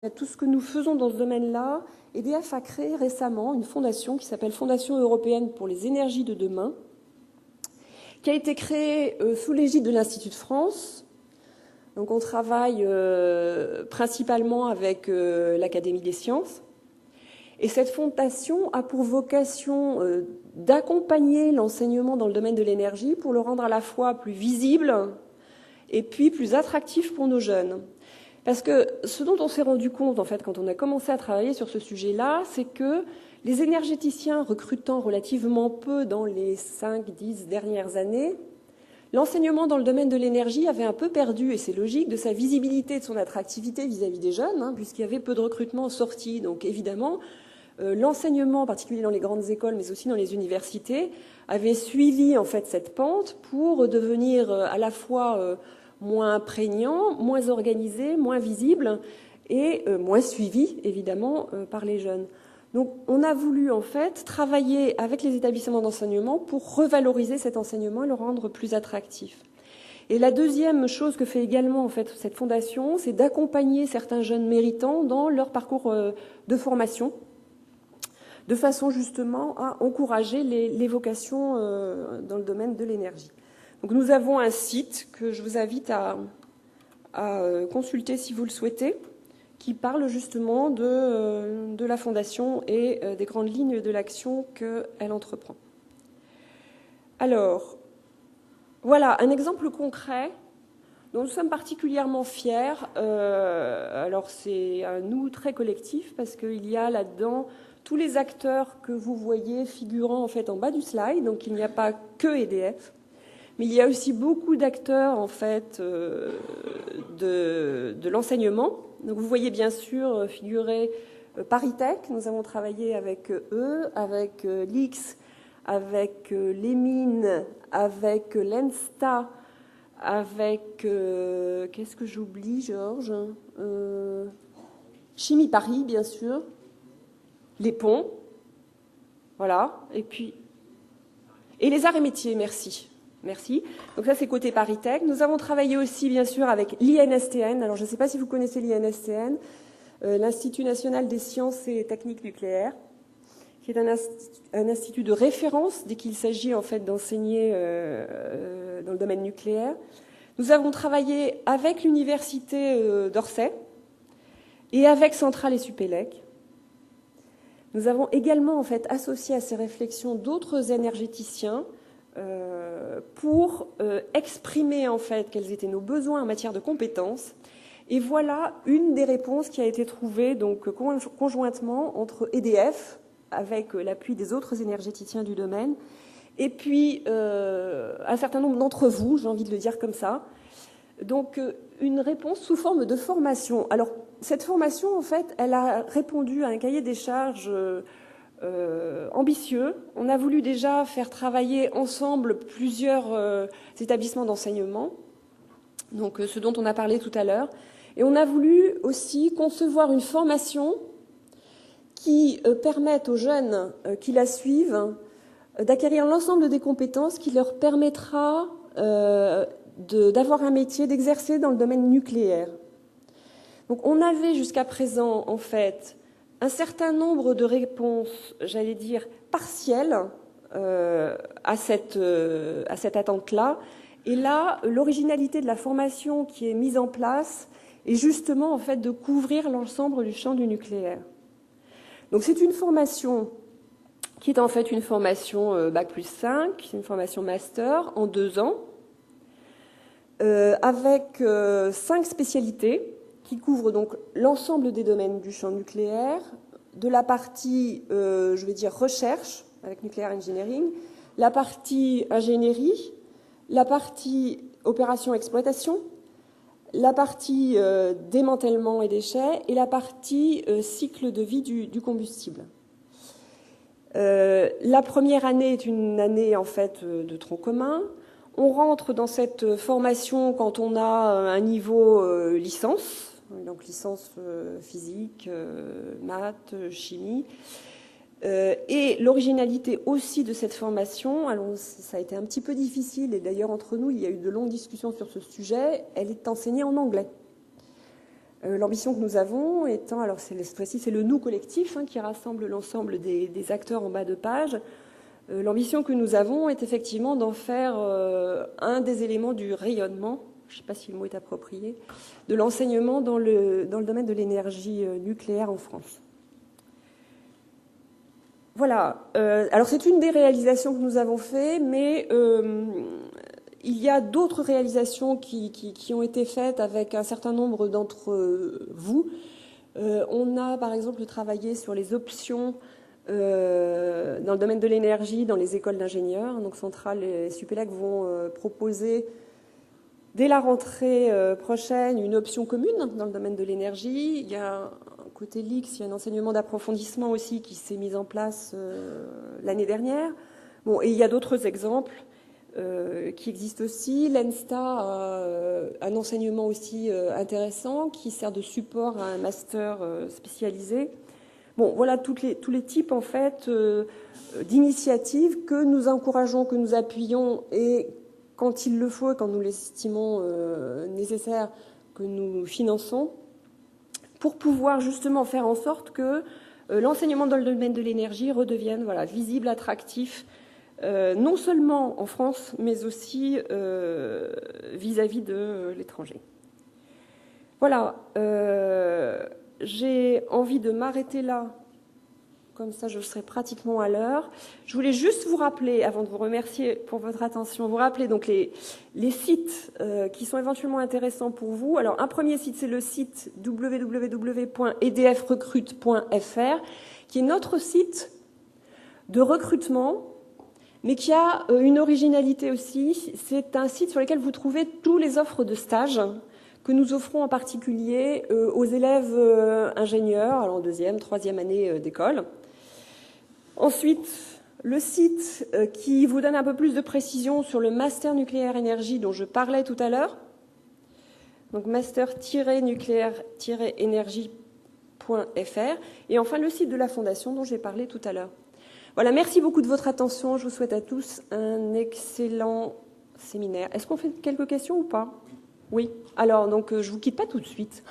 tout ce que nous faisons dans ce domaine-là, EDF a créé récemment une fondation qui s'appelle Fondation européenne pour les énergies de demain, qui a été créée sous l'égide de l'Institut de France. Donc on travaille principalement avec l'Académie des sciences. Et cette fondation a pour vocation d'accompagner l'enseignement dans le domaine de l'énergie pour le rendre à la fois plus visible et puis plus attractif pour nos jeunes. Parce que ce dont on s'est rendu compte, en fait, quand on a commencé à travailler sur ce sujet-là, c'est que les énergéticiens recrutant relativement peu dans les 5-10 dernières années, l'enseignement dans le domaine de l'énergie avait un peu perdu, et c'est logique, de sa visibilité et de son attractivité vis-à-vis des jeunes, puisqu'il y avait peu de recrutement sorti. Donc évidemment, l'enseignement, en particulier dans les grandes écoles, mais aussi dans les universités, avait suivi en fait cette pente pour devenir à la fois moins prégnant, moins organisé, moins visible et moins suivi, évidemment, par les jeunes. Donc on a voulu en fait travailler avec les établissements d'enseignement pour revaloriser cet enseignement et le rendre plus attractif. Et la deuxième chose que fait également en fait cette fondation, c'est d'accompagner certains jeunes méritants dans leur parcours de formation, de façon justement à encourager les vocations dans le domaine de l'énergie. Donc nous avons un site que je vous invite à consulter si vous le souhaitez, qui parle justement de la Fondation et des grandes lignes de l'action qu'elle entreprend. Alors, voilà un exemple concret dont nous sommes particulièrement fiers. Alors c'est un nous très collectif parce qu'il y a là-dedans tous les acteurs que vous voyez figurant en fait en bas du slide, donc il n'y a pas que EDF. Mais il y a aussi beaucoup d'acteurs en fait de l'enseignement. Donc vous voyez bien sûr figurer ParisTech. Nous avons travaillé avec eux, avec l'IX, avec l'EMIN, avec l'ENSTA, avec qu'est-ce que j'oublie, Georges, Chimie Paris, bien sûr, les ponts, voilà, et puis les arts et métiers. Merci. Merci. Donc ça, c'est côté ParisTech. Nous avons travaillé aussi, bien sûr, avec l'INSTN. Alors, je ne sais pas si vous connaissez l'INSTN, l'Institut national des sciences et techniques nucléaires, qui est un institut de référence dès qu'il s'agit, en fait, d'enseigner dans le domaine nucléaire. Nous avons travaillé avec l'université d'Orsay et avec Centrale et Supélec. Nous avons également, en fait, associé à ces réflexions d'autres énergéticiens pour exprimer en fait quels étaient nos besoins en matière de compétences. Et voilà une des réponses qui a été trouvée donc conjointement entre EDF, avec l'appui des autres énergéticiens du domaine, et puis un certain nombre d'entre vous, j'ai envie de le dire comme ça. Donc une réponse sous forme de formation. Alors cette formation, en fait, elle a répondu à un cahier des charges ambitieux. On a voulu déjà faire travailler ensemble plusieurs établissements d'enseignement, donc ce dont on a parlé tout à l'heure. Et on a voulu aussi concevoir une formation qui permette aux jeunes qui la suivent d'acquérir l'ensemble des compétences qui leur permettra d'avoir un métier, d'exercer dans le domaine nucléaire. Donc on avait jusqu'à présent, en fait, un certain nombre de réponses, j'allais dire, partielles à cette attente-là. Et là, l'originalité de la formation qui est mise en place est justement en fait de couvrir l'ensemble du champ du nucléaire. Donc c'est une formation qui est en fait une formation Bac+5, une formation master en 2 ans, avec 5 spécialités qui couvrent donc l'ensemble des domaines du champ nucléaire, de la partie, je vais dire, recherche, avec nuclear engineering, la partie ingénierie, la partie opération-exploitation, la partie démantèlement et déchets, et la partie cycle de vie du combustible. La première année est une année, en fait, de tronc commun. On rentre dans cette formation quand on a un niveau licence, donc licence physique, maths, chimie. Et l'originalité aussi de cette formation, alors ça a été un petit peu difficile, et d'ailleurs entre nous, il y a eu de longues discussions sur ce sujet, elle est enseignée en anglais. L'ambition que nous avons étant, alors cette fois-ci c'est le nous collectif qui rassemble l'ensemble des acteurs en bas de page. L'ambition que nous avons est effectivement d'en faire un des éléments du rayonnement, je ne sais pas si le mot est approprié, de l'enseignement dans le domaine de l'énergie nucléaire en France. Voilà. Alors c'est une des réalisations que nous avons fait, mais il y a d'autres réalisations qui ont été faites avec un certain nombre d'entre vous. On a par exemple travaillé sur les options dans le domaine de l'énergie dans les écoles d'ingénieurs. Donc Centrale et Supélec vont proposer dès la rentrée prochaine une option commune dans le domaine de l'énergie. Il y a côté LIX, il y a un enseignement d'approfondissement aussi qui s'est mis en place l'année dernière. Bon, et il y a d'autres exemples qui existent aussi. L'ENSTA a un enseignement aussi intéressant qui sert de support à un master spécialisé. Bon, voilà tous les types en fait d'initiatives que nous encourageons, que nous appuyons et quand il le faut et quand nous l'estimons nécessaire, que nous finançons pour pouvoir justement faire en sorte que l'enseignement dans le domaine de l'énergie redevienne visible, attractif, non seulement en France, mais aussi vis-à-vis de l'étranger. Voilà, j'ai envie de m'arrêter là, comme ça je serai pratiquement à l'heure. Je voulais juste vous rappeler, avant de vous remercier pour votre attention, vous rappeler donc les sites qui sont éventuellement intéressants pour vous. Alors un premier site, c'est le site www.edfrecrute.fr, qui est notre site de recrutement, mais qui a une originalité aussi. C'est un site sur lequel vous trouvez toutes les offres de stage que nous offrons en particulier aux élèves ingénieurs, alors en deuxième, troisième année d'école. Ensuite, le site qui vous donne un peu plus de précision sur le master nucléaire énergie dont je parlais tout à l'heure, donc master-nucléaire-énergie.fr, et enfin le site de la Fondation dont j'ai parlé tout à l'heure. Voilà, merci beaucoup de votre attention. Je vous souhaite à tous un excellent séminaire. Est-ce qu'on fait quelques questions ou pas ? Oui. Alors, donc, je vous quitte pas tout de suite.